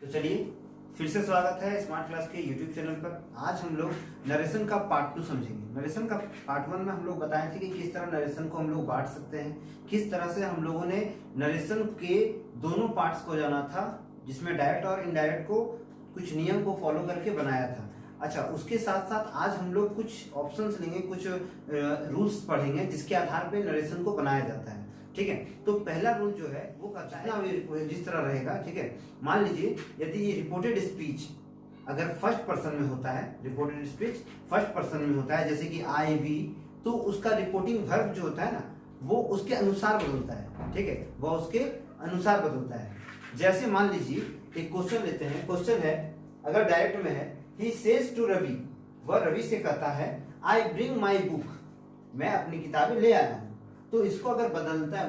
तो चलिए फिर से स्वागत है स्मार्ट क्लास के यूट्यूब चैनल पर। आज हम लोग नरेशन का पार्ट 2 समझेंगे। नरेशन का पार्ट 1 में हम लोग बताए थे कि किस तरह नरेशन को हम लोग बांट सकते हैं, किस तरह से हम लोगों ने नरेशन के दोनों पार्ट्स को जाना था, जिसमें डायरेक्ट और इनडायरेक्ट को कुछ नियम को फॉलो करके बनाया था। अच्छा, उसके साथ साथ आज हम लोग कुछ ऑप्शंस लेंगे, कुछ रूल्स पढ़ेंगे जिसके आधार पे नरेशन को बनाया जाता है। ठीक है, तो पहला रूल जो है वो कहता है जिस तरह रहेगा। ठीक है, मान लीजिए यदि ये रिपोर्टेड स्पीच अगर फर्स्ट पर्सन में होता है, रिपोर्टेड स्पीच फर्स्ट पर्सन में होता है, जैसे कि आई वी, तो उसका रिपोर्टिंग वर्ब जो होता है ना वो उसके अनुसार बदलता है। ठीक है, वह उसके अनुसार बदलता है। जैसे मान लीजिए एक क्वेश्चन लेते हैं। क्वेश्चन है, अगर डायरेक्ट में है, ही सेज टू रवि, वह रवि से कहता है आई ब्रिंग माई बुक, मैं अपनी किताबें ले आया हूं। तो इसको अगर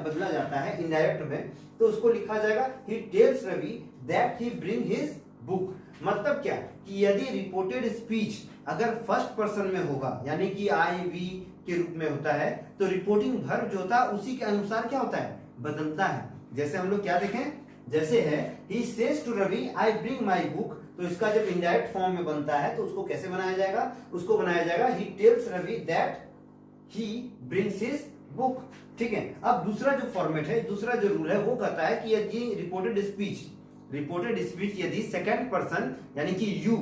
बदला जाता है इनडायरेक्ट में, तो उसको लिखा जाएगा he tells Ravi that he bring his book. मतलब क्या कि यदि रिपोर्टेड स्पीच अगर फर्स्ट पर्सन में होगा, यानी कि आई वी के रूप में होता है, तो रिपोर्टिंग वर्ब जो होता है उसी के अनुसार क्या होता है, बदलता है। जैसे हम लोग क्या देखें, जैसे है he says to Ravi I bring my book, तो इसका जब इनडायरेक्ट फॉर्म में बनता है तो उसको कैसे बनाया जाएगा, उसको बनाया जाएगा he tells Ravi that he brings his book. ठीक है, अब दूसरा जो फॉर्मेट है, दूसरा जो रूल है वो कहता है कि यदि रिपोर्टेड स्पीच यदि सेकंड पर्सन यानी कि यू,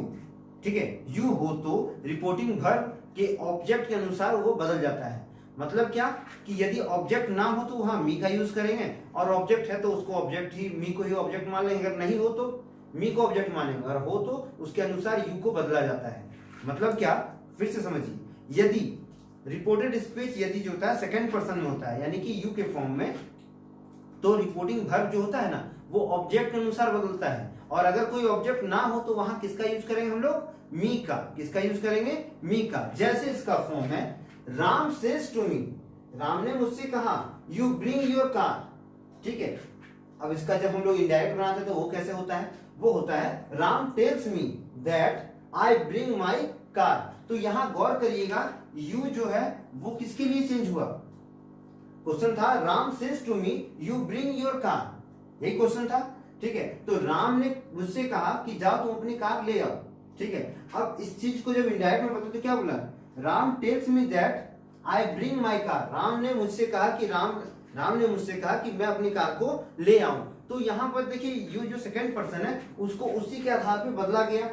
ठीक है, यू हो तो रिपोर्टिंग वर्ब के ऑब्जेक्ट के अनुसार वो बदल जाता है। मतलब क्या कि यदि ऑब्जेक्ट ना हो तो वहां मी का यूज करेंगे, और ऑब्जेक्ट है तो उसको ऑब्जेक्ट ही, मी को ही ऑब्जेक्ट मान लेंगे। अगर नहीं हो तो मी को ऑब्जेक्ट मानेंगे, अगर हो तो उसके अनुसार यू को बदला जाता है। मतलब क्या, फिर से समझिए, यदि रिपोर्टेड स्पीच यदि जो होता है सेकंड पर्सन में होता है, यानी कि यू के फॉर्म में, तो रिपोर्टिंग वर्ब जो होता है ना वो ऑब्जेक्ट के अनुसार बदलता है। और अगर कोई ऑब्जेक्ट ना हो तो वहां किसका यूज करेंगे हम लोग, मी का। किसका यूज करेंगे, मी का। जैसे इसका फॉर्म है Ram says to me, Ram ने मुझसे कहा यू ब्रिंग योर कार। ठीक है, अब इसका जब हम लोग इनडायरेक्ट बनाते हैं तो वो कैसे होता है, वो होता है Ram tells me that I bring my car. तो यहां गौर करिएगा, यू जो है वो किसके लिए चेंज हुआ। क्वेश्चन था Ram says to me you bring your car, यही क्वेश्चन था। ठीक है, तो राम ने मुझसे कहा कि जाओ तुम अपनी कार ले आओ। ठीक है, अब इस चीज को जब इनडायरेक्ट में बताते तो क्या बोला, Ram tells me that I bring my car. Ram ने मुझसे कहा कि राम ने मुझसे कहा कि मैं अपनी कार को ले आऊं। तो यहां पर देखिए यू जो सेकंड पर्सन है उसको उसी के आधार पे बदला गया,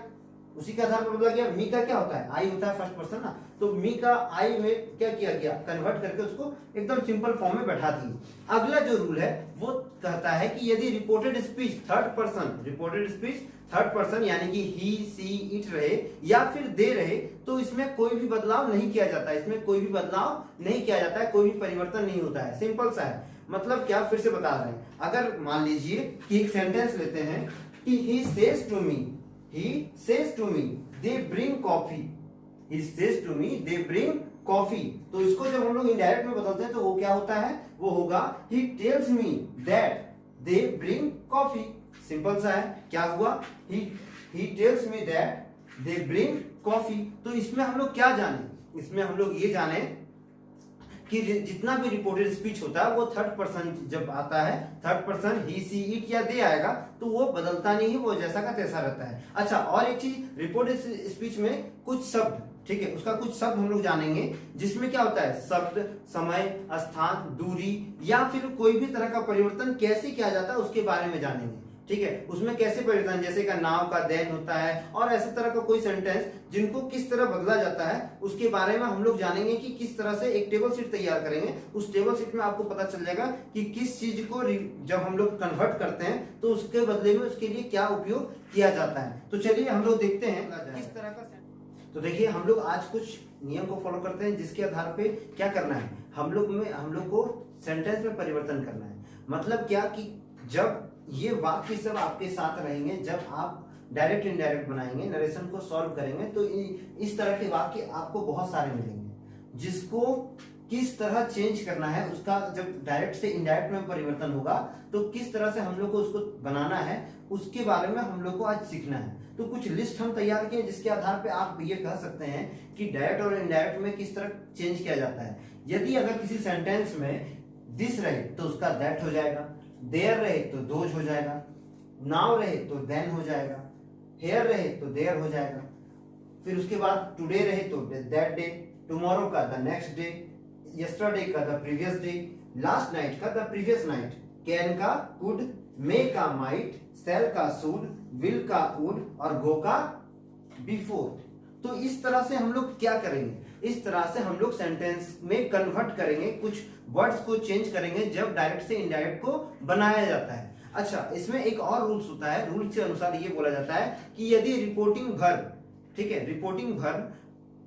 उसी के आधार पर बदला गया। मी का क्या होता है, आई होता है फर्स्ट पर्सन ना, तो मी का आई में क्या किया गया, कन्वर्ट करके उसको एकदम सिंपल फॉर्म में बैठा दिए। अगला जो रूल है वो कहता है कि यदि रिपोर्टेड स्पीच थर्ड पर्सन यानी कि ही सी इट रहे या फिर दे रहे, तो इसमें कोई भी बदलाव नहीं किया जाता है, इसमें कोई भी बदलाव नहीं किया जाता है, कोई भी परिवर्तन नहीं होता है। सिंपल सा है। मतलब क्या, फिर से बता रहे हैं, अगर मान लीजिए कि एक सेंटेंस लेते हैं कि he says to me, he says to me they bring coffee, he says to me they bring coffee। तो इसको जब हम लोग इनडायरेक्ट में बदलते हैं तो वो क्या होता है, वो होगा he tells me that they bring coffee। Simple सा है, क्या हुआ, he tells me that they bring coffee। तो इसमें हम लोग क्या जाने, इसमें हम लोग ये जाने कि जितना भी रिपोर्टेड स्पीच होता है वो थर्ड पर्सन जब आता है, third person he see it या दे आएगा, तो वो बदलता नहीं है, वो जैसा का तैसा रहता है। अच्छा, और एक चीज, रिपोर्टेड स्पीच में कुछ शब्द, ठीक है, उसका कुछ शब्द हम लोग जानेंगे जिसमें क्या होता है, शब्द, समय, स्थान, दूरी या फिर कोई भी तरह का परिवर्तन कैसे किया जाता है उसके बारे में जानेंगे। ठीक है, उसमें कैसे परिवर्तन, जैसे का नाव का देन होता है, और ऐसे तरह का कोई सेंटेंस जिनको किस तरह बदला जाता है उसके बारे में हम लोग जानेंगे कि किस तरह से एक टेबल शीट तैयार करेंगे। उस टेबल शीट में आपको पता चल जाएगा कि किस चीज को जब हम लोग कन्वर्ट करते हैं तो उसके बदले में उसके लिए क्या उपयोग किया जाता है। तो चलिए हम लोग देखते हैं किस तरह का। तो देखिए हम लोग आज कुछ नियम को फॉलो करते हैं जिसके आधार पे क्या करना है, हम लोग को सेंटेंस में परिवर्तन करना है। मतलब क्या कि जब ये वाक्य सब आपके साथ रहेंगे, जब आप डायरेक्ट इनडायरेक्ट बनाएंगे, नरेशन को सॉल्व करेंगे, तो इस तरह के वाक्य आपको बहुत सारे मिलेंगे। जिसको किस तरह चेंज करना है, उसका जब डायरेक्ट से इनडायरेक्ट में परिवर्तन होगा तो किस तरह से हम लोग को उसको बनाना है उसके बारे में हम लोग को आज सीखना है। तो कुछ लिस्ट हम तैयार किए जिसके आधार पे आप ये कह सकते हैं कि डायरेक्ट और इनडायरेक्ट में किस तरह चेंज किया जाता है। यदि अगर किसी सेंटेंस में दिस रहे तो उसका दैट हो जाएगा, देयर रहे तो दोज हो जाएगा, नाउ रहे तो देन हो जाएगा, हेयर रहे तो देयर हो जाएगा, फिर उसके बाद टुडे रहे तो दैट डे, टुमारो का द नेक्स्ट डे, यस्टरडे का the previous day, last night का द प्रीवियस नाइट, कैन का कुड, मे का माइट, सेल का शुड, विल का वुड और गो का बिफोर। तो इस तरह से हम लोग क्या करेंगे, इस तरह से हम लोग सेंटेंस में कन्वर्ट करेंगे, कुछ वर्ड्स को चेंज करेंगे जब डायरेक्ट से इनडायरेक्ट को बनाया जाता है। अच्छा, इसमें एक और रूल्स होता है, रूल्स के अनुसार ये बोला जाता है कि यदि रिपोर्टिंग वर्ब, ठीक है, रिपोर्टिंग वर्ब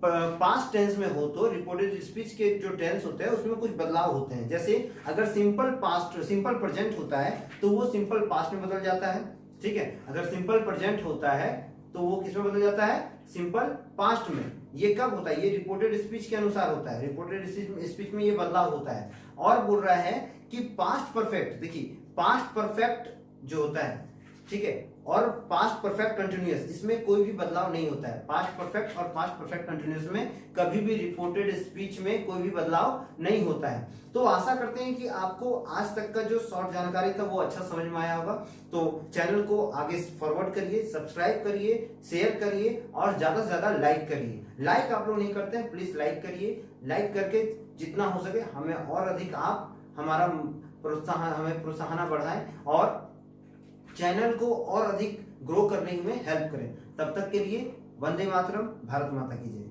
पास्ट टेंस में हो तो रिपोर्टेड स्पीच के जो टेंस होते हैं उसमें कुछ बदलाव होते हैं। जैसे अगर सिंपल पास्ट, सिंपल प्रेजेंट होता है तो वो सिंपल पास्ट में बदल जाता है, ठीक है। अगर सिंपल प्रेजेंट होता है तो वो किस में बदल जाता है, सिंपल पास्ट में। ये कब होता है, ये रिपोर्टेड स्पीच के अनुसार होता है, रिपोर्टेड स्पीच में ये बदलाव होता है। और बोल रहा है कि पास्ट परफेक्ट, देखिए पास्ट परफेक्ट जो होता है, ठीक है, और पास्ट परफेक्ट कंटिन्यूअस, इसमें कोई भी बदलाव नहीं होता है। पास्ट परफेक्ट और पास्ट परफेक्ट कंटिन्यूअस में कभी भी रिपोर्टेड स्पीच में कोई भी बदलाव नहीं होता है। तो आशा करते हैं कि आपको आज तक का जो शॉर्ट जानकारी था वो अच्छा समझ में आया होगा। तो चैनल को आगे फॉरवर्ड करिए, सब्सक्राइब करिए, शेयर करिए और ज्यादा से ज्यादा लाइक करिए। लाइक आप लोग नहीं करते हैं, प्लीज लाइक करिए। लाइक करके जितना हो सके हमें और अधिक आप हमारा प्रोत्साहन, हमें प्रोत्साहन बढ़ाएं और चैनल को और अधिक ग्रो करने में हेल्प करें। तब तक के लिए वंदे मातरम, भारत माता की जय।